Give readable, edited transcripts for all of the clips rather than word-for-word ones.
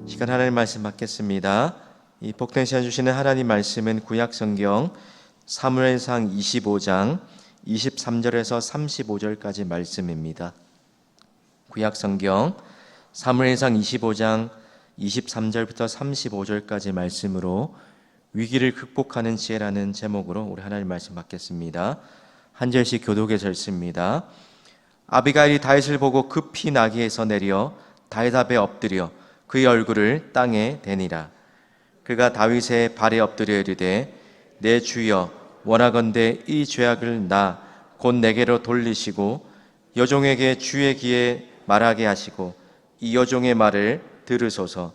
시간 하나님 말씀 받겠습니다. 이 복된 시간 주시는 하나님 말씀은 구약성경 사무엘상 25장 23절에서 35절까지 말씀입니다. 구약성경 사무엘상 25장 23절부터 35절까지 말씀으로 위기를 극복하는 지혜라는 제목으로 우리 하나님 말씀 받겠습니다. 한 절씩 교독해서 읽습니다. 아비가일이 다윗을 보고 급히 나귀에서 내려 다윗 앞에 엎드려 그의 얼굴을 땅에 대니라. 그가 다윗의 발에 엎드려 이르되 내 주여 원하건대 이 죄악을 나 곧 내게로 돌리시고 여종에게 주의 귀에 말하게 하시고 이 여종의 말을 들으소서.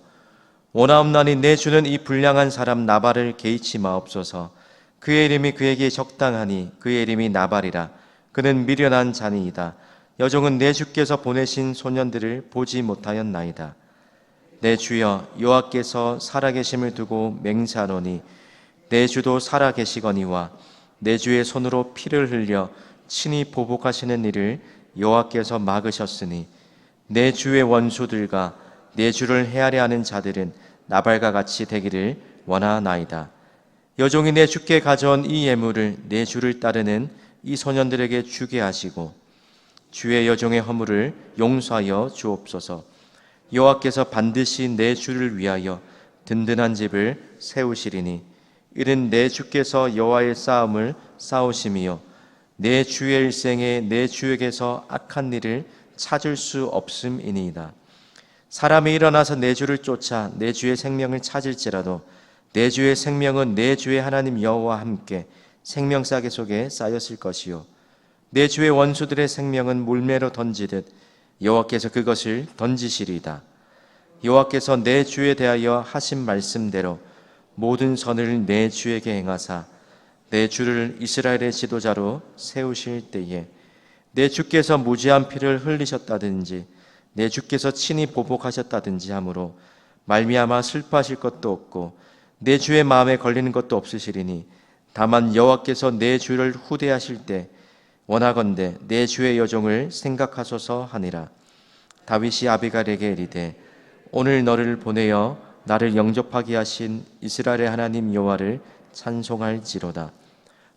원하옵나니 내 주는 이 불량한 사람 나발을 개의치 마옵소서. 그의 이름이 그에게 적당하니 그의 이름이 나발이라. 그는 미련한 자니이다. 여종은 내 주께서 보내신 소년들을 보지 못하였나이다. 내 주여 여호와께서 살아계심을 두고 맹세하노니 내 주도 살아계시거니와 내 주의 손으로 피를 흘려 친히 보복하시는 일을 여호와께서 막으셨으니 내 주의 원수들과 내 주를 헤아려 하는 자들은 나발과 같이 되기를 원하나이다. 여종이 내 주께 가져온 이 예물을 내 주를 따르는 이 소년들에게 주게 하시고 주의 여종의 허물을 용서하여 주옵소서. 여호와께서 반드시 내 주를 위하여 든든한 집을 세우시리니 이는 내 주께서 여호와의 싸움을 싸우심이요 내 주의 일생에 내 주에게서 악한 일을 찾을 수 없음이니이다. 사람이 일어나서 내 주를 쫓아 내 주의 생명을 찾을지라도 내 주의 생명은 내 주의 하나님 여호와와 함께 생명싸개 속에 쌓였을 것이요 내 주의 원수들의 생명은 물매로 던지듯 여호와께서 그것을 던지시리이다. 여호와께서 내 주에 대하여 하신 말씀대로 모든 선을 내 주에게 행하사 내 주를 이스라엘의 지도자로 세우실 때에 내 주께서 무지한 피를 흘리셨다든지 내 주께서 친히 보복하셨다든지 하므로 말미암아 슬퍼하실 것도 없고 내 주의 마음에 걸리는 것도 없으시리니 다만 여호와께서 내 주를 후대하실 때 원하건대 내 주의 여종을 생각하소서 하니라. 다윗이 아비가일에게 이르되 오늘 너를 보내어 나를 영접하게 하신 이스라엘의 하나님 여호와를 찬송할지로다.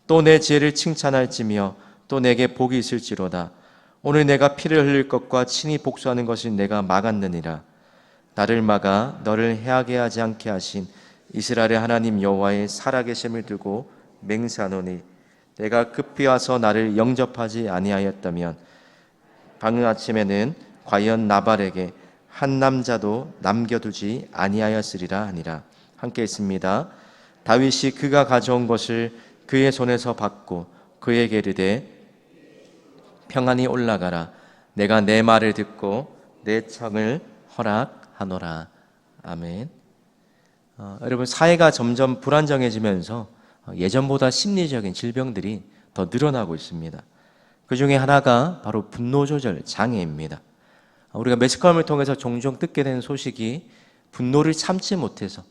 또 내 지혜를 칭찬할지며 또 내게 복이 있을지로다. 오늘 내가 피를 흘릴 것과 친히 복수하는 것을 내가 막았느니라. 나를 막아 너를 해하게 하지 않게 하신 이스라엘의 하나님 여호와의 살아계심을 두고 맹세하노니 내가 급히 와서 나를 영접하지 아니하였다면 방금 아침에는 과연 나발에게 한 남자도 남겨두지 아니하였으리라 하니라. 함께 있습니다. 다윗이 그가 가져온 것을 그의 손에서 받고 그에게 이르되 평안히 올라가라. 내가 내 말을 듣고 내 청을 허락하노라. 아멘. 여러분, 사회가 점점 불안정해지면서 예전보다 심리적인 질병들이 더 늘어나고 있습니다. 그 중에 하나가 바로 분노조절 장애입니다. 우리가 매스컴을 통해서 종종 듣게 되는 소식이 분노를 참지 못해서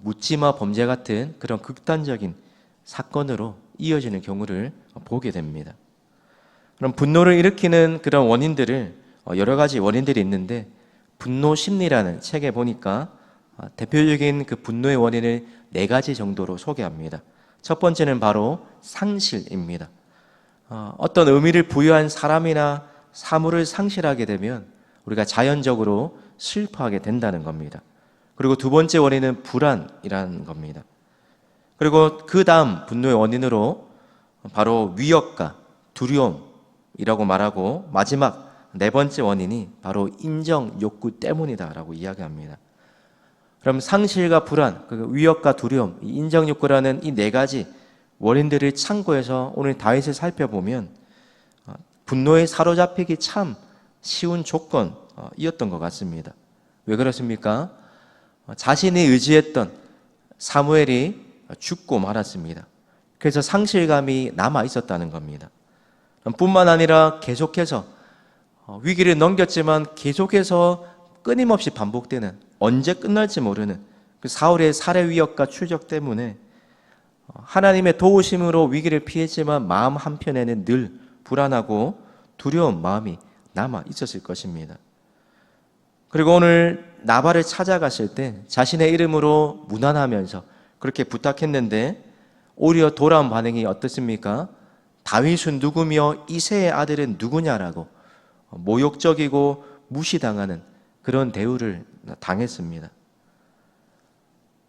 묻지마 범죄 같은 그런 극단적인 사건으로 이어지는 경우를 보게 됩니다. 그럼 분노를 일으키는 그런 원인들을 여러 가지 원인들이 있는데 분노 심리라는 책에 보니까 대표적인 그 분노의 원인을 4가지 정도로 소개합니다. 첫 번째는 바로 상실입니다. 어떤 의미를 부여한 사람이나 사물을 상실하게 되면 우리가 자연적으로 슬퍼하게 된다는 겁니다. 그리고 두 번째 원인은 불안이라는 겁니다. 그리고 그 다음 분노의 원인으로 바로 위협과 두려움이라고 말하고 마지막 4번째 원인이 바로 인정 욕구 때문이다라고 이야기합니다. 그럼 상실과 불안, 위협과 두려움, 인정 욕구라는 이 4가지 원인들을 참고해서 오늘 다윗을 살펴보면 분노에 사로잡히기 참 쉬운 조건이었던 것 같습니다. 왜 그렇습니까? 자신이 의지했던 사무엘이 죽고 말았습니다. 그래서 상실감이 남아 있었다는 겁니다. 뿐만 아니라 계속해서 위기를 넘겼지만 계속해서 끊임없이 반복되는 언제 끝날지 모르는 그 사울의 살해 위협과 추적 때문에 하나님의 도우심으로 위기를 피했지만 마음 한편에는 늘 불안하고 두려운 마음이 남아 있었을 것입니다. 그리고 오늘 나발을 찾아갔을 때 자신의 이름으로 무난하면서 그렇게 부탁했는데 오히려 돌아온 반응이 어떻습니까? 다윗은 누구며 이새의 아들은 누구냐라고 모욕적이고 무시당하는 그런 대우를 당했습니다.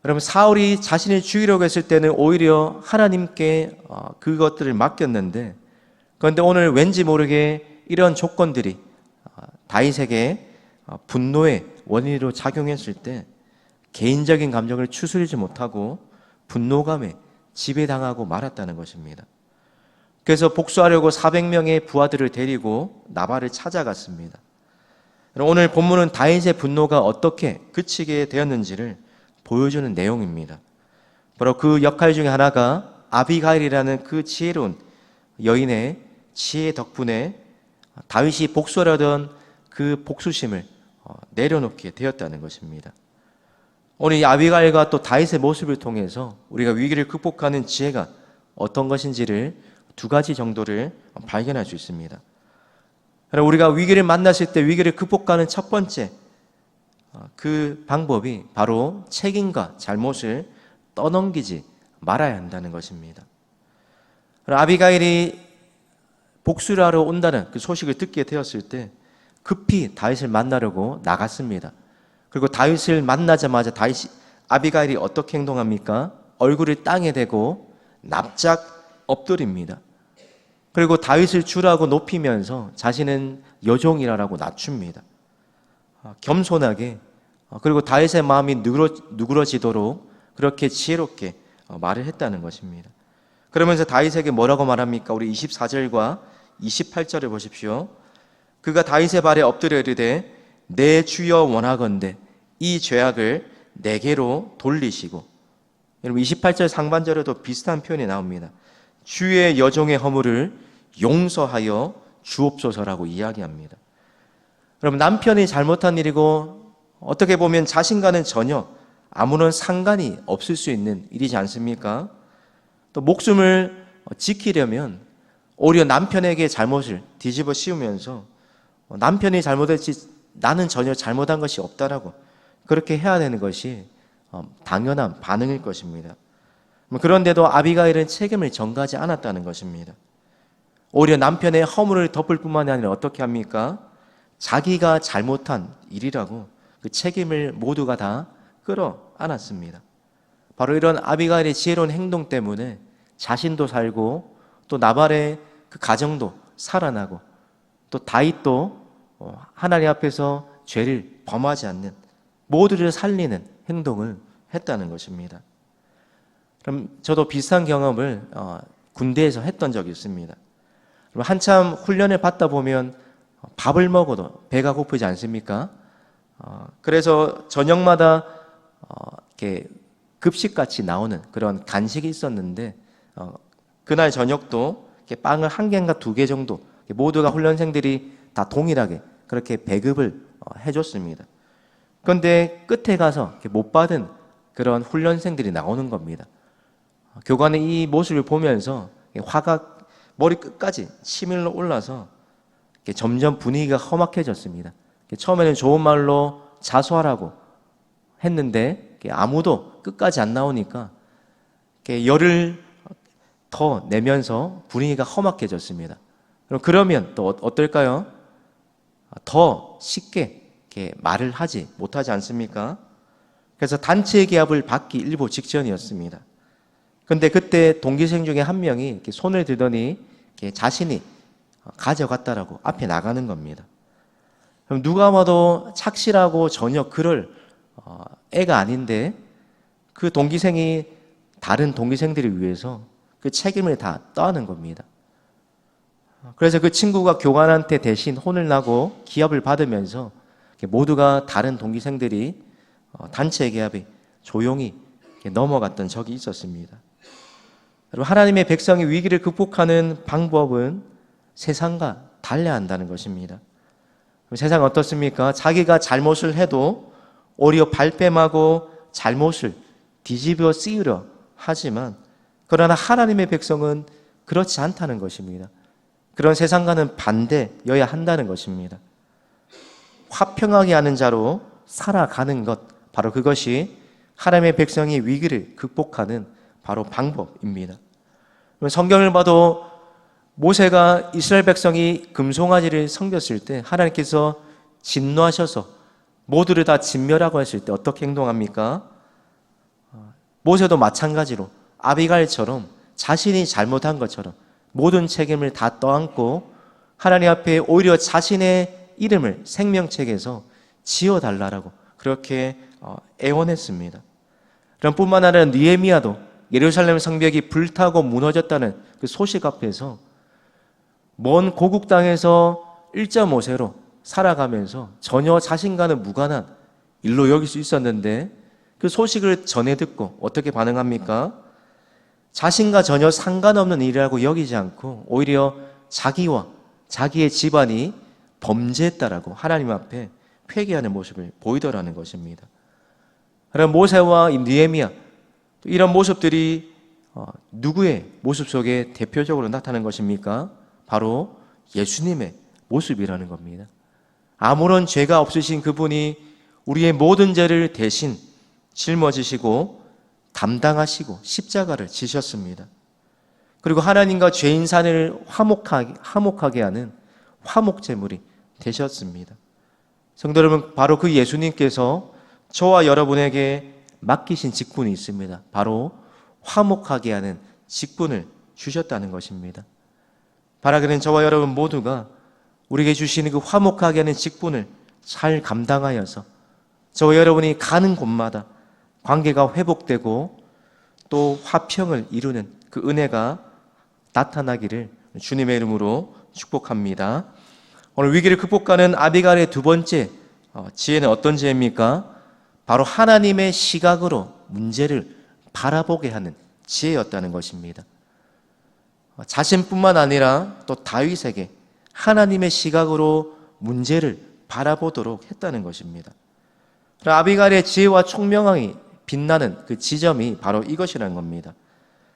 여러분, 사울이 자신을 죽이려고 했을 때는 오히려 하나님께 그것들을 맡겼는데, 그런데 오늘 왠지 모르게 이런 조건들이 다윗에게 분노의 원인으로 작용했을 때 개인적인 감정을 추스리지 못하고 분노감에 지배당하고 말았다는 것입니다. 그래서 복수하려고 400명의 부하들을 데리고 나발을 찾아갔습니다. 오늘 본문은 다윗의 분노가 어떻게 그치게 되었는지를 보여주는 내용입니다. 바로 그 역할 중에 하나가 아비가일이라는 그 지혜로운 여인의 지혜 덕분에 다윗이 복수하려던 그 복수심을 내려놓게 되었다는 것입니다. 오늘 이 아비가일과 또 다윗의 모습을 통해서 우리가 위기를 극복하는 지혜가 어떤 것인지를 두 가지 정도를 발견할 수 있습니다. 우리가 위기를 만났을 때 위기를 극복하는 첫 번째 그 방법이 바로 책임과 잘못을 떠넘기지 말아야 한다는 것입니다. 아비가일이 복수를 하러 온다는 그 소식을 듣게 되었을 때 급히 다윗을 만나려고 나갔습니다. 그리고 다윗을 만나자마자 아비가일이 어떻게 행동합니까? 얼굴을 땅에 대고 납작 엎드립니다. 그리고 다윗을 주라고 높이면서 자신은 여종이라고 낮춥니다. 겸손하게, 그리고 다윗의 마음이 누그러지도록 그렇게 지혜롭게 말을 했다는 것입니다. 그러면서 다윗에게 뭐라고 말합니까? 우리 24절과 28절을 보십시오. 그가 다윗의 발에 엎드려 이르되 내 주여 원하건대 이 죄악을 내게로 돌리시고. 여러분, 28절 상반절에도 비슷한 표현이 나옵니다. 주의 여종의 허물을 용서하여 주옵소서라고 이야기합니다. 여러분, 남편이 잘못한 일이고 어떻게 보면 자신과는 전혀 아무런 상관이 없을 수 있는 일이지 않습니까? 또 목숨을 지키려면 오히려 남편에게 잘못을 뒤집어 씌우면서 남편이 잘못했지 나는 전혀 잘못한 것이 없다라고 그렇게 해야 되는 것이 당연한 반응일 것입니다. 그런데도 아비가일은 책임을 전가하지 않았다는 것입니다. 오히려 남편의 허물을 덮을 뿐만이 아니라 어떻게 합니까? 자기가 잘못한 일이라고 그 책임을 모두가 다 끌어안았습니다. 바로 이런 아비가일의 지혜로운 행동 때문에 자신도 살고 또 나발의 그 가정도 살아나고 또 다윗도 하나님 앞에서 죄를 범하지 않는 모두를 살리는 행동을 했다는 것입니다. 그럼 저도 비슷한 경험을 군대에서 했던 적이 있습니다. 한참 훈련을 받다 보면 밥을 먹어도 배가 고프지 않습니까? 그래서 저녁마다 이렇게 급식같이 나오는 그런 간식이 있었는데 그날 저녁도 이렇게 빵을 1개인가 2개 정도 모두가 훈련생들이 다 동일하게 그렇게 배급을 해줬습니다. 그런데 끝에 가서 못 받은 그런 훈련생들이 나오는 겁니다. 교관은 이 모습을 보면서 화가 머리 끝까지 치밀러 올라서 점점 분위기가 험악해졌습니다. 처음에는 좋은 말로 자수하라고 했는데 아무도 끝까지 안 나오니까 열을 더 내면서 분위기가 험악해졌습니다. 그러면 또 어떨까요? 더 쉽게 말을 하지 못하지 않습니까? 그래서 단체 기합을 받기 일보 직전이었습니다. 그런데 그때 동기생 중에 한 명이 손을 들더니 자신이 가져갔다라고 앞에 나가는 겁니다. 그럼 누가 봐도 착실하고 전혀 그럴 애가 아닌데 그 동기생이 다른 동기생들을 위해서 그 책임을 다 떠안은 겁니다. 그래서 그 친구가 교관한테 대신 혼을 나고 기합을 받으면서 모두가 다른 동기생들이 단체 기합에 조용히 넘어갔던 적이 있었습니다. 여러분, 하나님의 백성이 위기를 극복하는 방법은 세상과 달라야 한다는 것입니다. 세상은 어떻습니까? 자기가 잘못을 해도 오히려 발뺌하고 잘못을 뒤집어 씌우려 하지만 그러나 하나님의 백성은 그렇지 않다는 것입니다. 그런 세상과는 반대여야 한다는 것입니다. 화평하게 하는 자로 살아가는 것, 바로 그것이 하나님의 백성이 위기를 극복하는 바로 방법입니다. 성경을 봐도 모세가 이스라엘 백성이 금송아지를 섬겼을 때 하나님께서 진노하셔서 모두를 다 진멸하고 했을 때 어떻게 행동합니까? 모세도 마찬가지로 아비가일처럼 자신이 잘못한 것처럼 모든 책임을 다 떠안고 하나님 앞에 오히려 자신의 이름을 생명책에서 지어달라고 그렇게 애원했습니다. 그럼 뿐만 아니라 느헤미야도 예루살렘 성벽이 불타고 무너졌다는 그 소식 앞에서 먼 고국 땅에서 1.5세로 살아가면서 전혀 자신과는 무관한 일로 여길 수 있었는데 그 소식을 전해 듣고 어떻게 반응합니까? 자신과 전혀 상관없는 일이라고 여기지 않고 오히려 자기와 자기의 집안이 범죄했다라고 하나님 앞에 회개하는 모습을 보이더라는 것입니다. 그럼 모세와 느헤미야 이런 모습들이 누구의 모습 속에 대표적으로 나타나는 것입니까? 바로 예수님의 모습이라는 겁니다. 아무런 죄가 없으신 그분이 우리의 모든 죄를 대신 짊어지시고 담당하시고 십자가를 지셨습니다. 그리고 하나님과 죄인 산을 화목하게 하는 화목제물이 되셨습니다. 성도 여러분, 바로 그 예수님께서 저와 여러분에게 맡기신 직분이 있습니다. 바로 화목하게 하는 직분을 주셨다는 것입니다. 바라기는 저와 여러분 모두가 우리에게 주시는 그 화목하게 하는 직분을 잘 감당하여서 저와 여러분이 가는 곳마다 관계가 회복되고 또 화평을 이루는 그 은혜가 나타나기를 주님의 이름으로 축복합니다. 오늘 위기를 극복하는 아비가일의 두 번째 지혜는 어떤 지혜입니까? 바로 하나님의 시각으로 문제를 바라보게 하는 지혜였다는 것입니다. 자신뿐만 아니라 또 다윗에게 하나님의 시각으로 문제를 바라보도록 했다는 것입니다. 아비가일의 지혜와 총명함이 빛나는 그 지점이 바로 이것이라는 겁니다.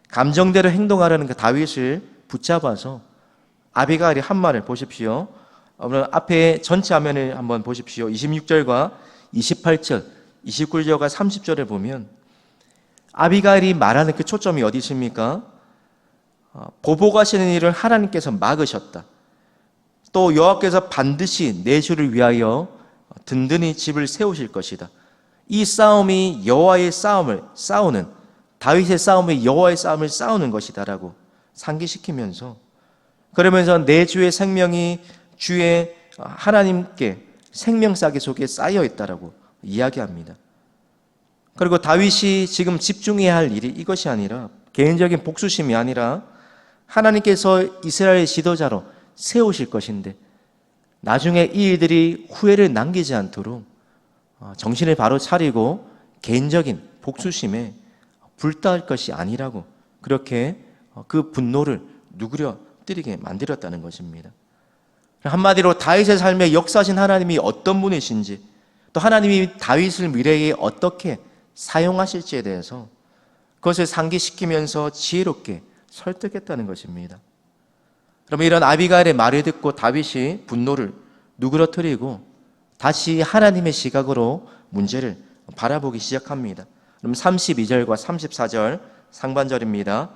감정대로 행동하려는 그 다윗을 붙잡아서 아비가일이 한 말을 보십시오. 오늘 앞에 전체 화면을 한번 보십시오. 26절과 28절, 29절과 30절을 보면 아비가일이 말하는 그 초점이 어디 있습니까? 보복하시는 일을 하나님께서 막으셨다. 또 여호와께서 반드시 내 주를 위하여 든든히 집을 세우실 것이다. 이 싸움이 여호와의 싸움을 싸우는, 다윗의 싸움이 여호와의 싸움을 싸우는 것이다라고 상기시키면서, 그러면서 내 주의 생명이 주의 하나님께 생명싸개 속에 쌓여 있다라고 이야기합니다. 그리고 다윗이 지금 집중해야 할 일이 이것이 아니라, 개인적인 복수심이 아니라 하나님께서 이스라엘의 지도자로 세우실 것인데 나중에 이 일들이 후회를 남기지 않도록 정신을 바로 차리고 개인적인 복수심에 불타할 것이 아니라고 그렇게 그 분노를 누그러뜨리게 만들었다는 것입니다. 한마디로 다윗의 삶에 역사하신 하나님이 어떤 분이신지, 또 하나님이 다윗을 미래에 어떻게 사용하실지에 대해서 그것을 상기시키면서 지혜롭게 설득했다는 것입니다. 그러면 이런 아비가일의 말을 듣고 다윗이 분노를 누그러뜨리고 다시 하나님의 시각으로 문제를 바라보기 시작합니다. 그럼 32절과 34절 상반절입니다.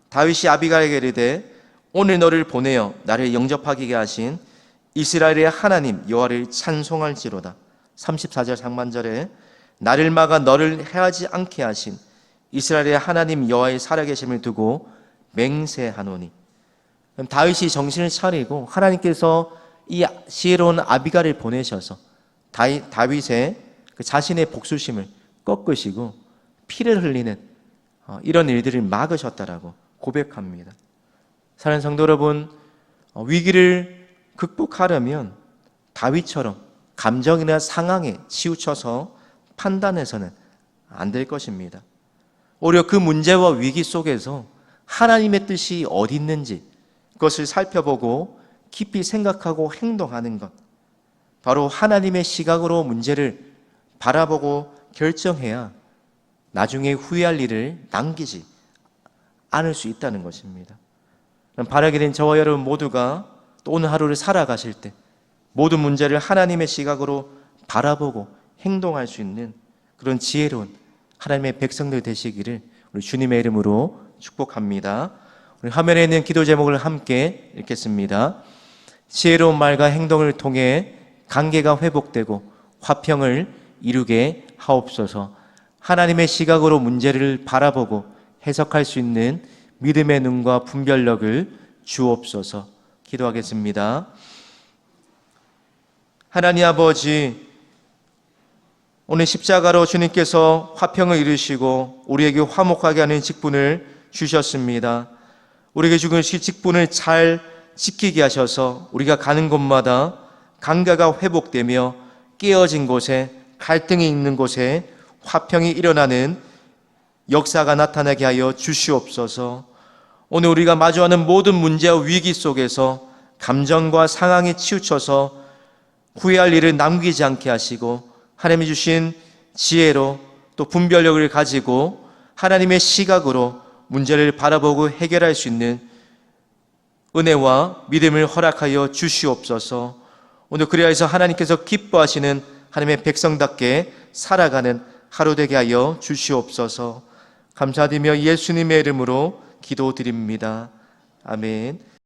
다윗이 아비가일에게 이르되 오늘 너를 보내어 나를 영접하게 하신 이스라엘의 하나님 여호와를 찬송할지로다. 34절 상반절에 나를 막아 너를 해하지 않게 하신 이스라엘의 하나님 여호와의 살아계심을 두고 맹세하노니. 그럼 다윗이 정신을 차리고 하나님께서 이 지혜로운 아비가일을 보내셔서 다윗의 그 자신의 복수심을 꺾으시고 피를 흘리는 이런 일들을 막으셨다라고 고백합니다. 사랑하는 성도 여러분, 위기를 극복하려면 다윗처럼 감정이나 상황에 치우쳐서 판단해서는 안 될 것입니다. 오히려 그 문제와 위기 속에서 하나님의 뜻이 어디 있는지 그것을 살펴보고 깊이 생각하고 행동하는 것, 바로 하나님의 시각으로 문제를 바라보고 결정해야 나중에 후회할 일을 남기지 않을 수 있다는 것입니다. 바라게 된 저와 여러분 모두가 또 오늘 하루를 살아가실 때 모든 문제를 하나님의 시각으로 바라보고 행동할 수 있는 그런 지혜로운 하나님의 백성들 되시기를 우리 주님의 이름으로 축복합니다. 우리 화면에 있는 기도 제목을 함께 읽겠습니다. 지혜로운 말과 행동을 통해 관계가 회복되고 화평을 이루게 하옵소서. 하나님의 시각으로 문제를 바라보고 해석할 수 있는 믿음의 눈과 분별력을 주옵소서. 기도하겠습니다. 하나님 아버지, 오늘 십자가로 주님께서 화평을 이루시고 우리에게 화목하게 하는 직분을 주셨습니다. 우리에게 주신 직분을 잘 지키게 하셔서 우리가 가는 곳마다 관계가 회복되며 깨어진 곳에, 갈등이 있는 곳에 화평이 일어나는 역사가 나타나게 하여 주시옵소서. 오늘 우리가 마주하는 모든 문제와 위기 속에서 감정과 상황에 치우쳐서 후회할 일을 남기지 않게 하시고 하나님이 주신 지혜로 또 분별력을 가지고 하나님의 시각으로 문제를 바라보고 해결할 수 있는 은혜와 믿음을 허락하여 주시옵소서. 오늘 그리하여서 하나님께서 기뻐하시는 하나님의 백성답게 살아가는 하루 되게 하여 주시옵소서. 감사드리며 예수님의 이름으로 기도드립니다. 아멘.